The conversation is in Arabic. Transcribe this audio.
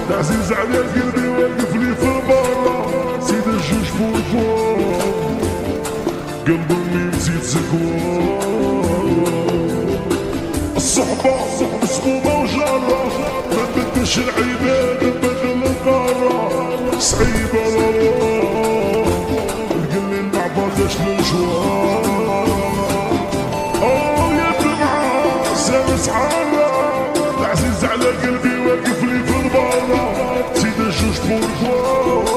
العزيز على قلبي واقف لي في البرا، سيد الجوج بوربور قلب اللي نسيت زكوان. الصحبة مسمومة وجارة، ما تبدلش العباد بدل القارة، صعيبة لله القلي المعبرداش للجوار. يا دمعة سامس عارة، العزيز على قلبي واقف لي في البرا، سيد الجوج بوربور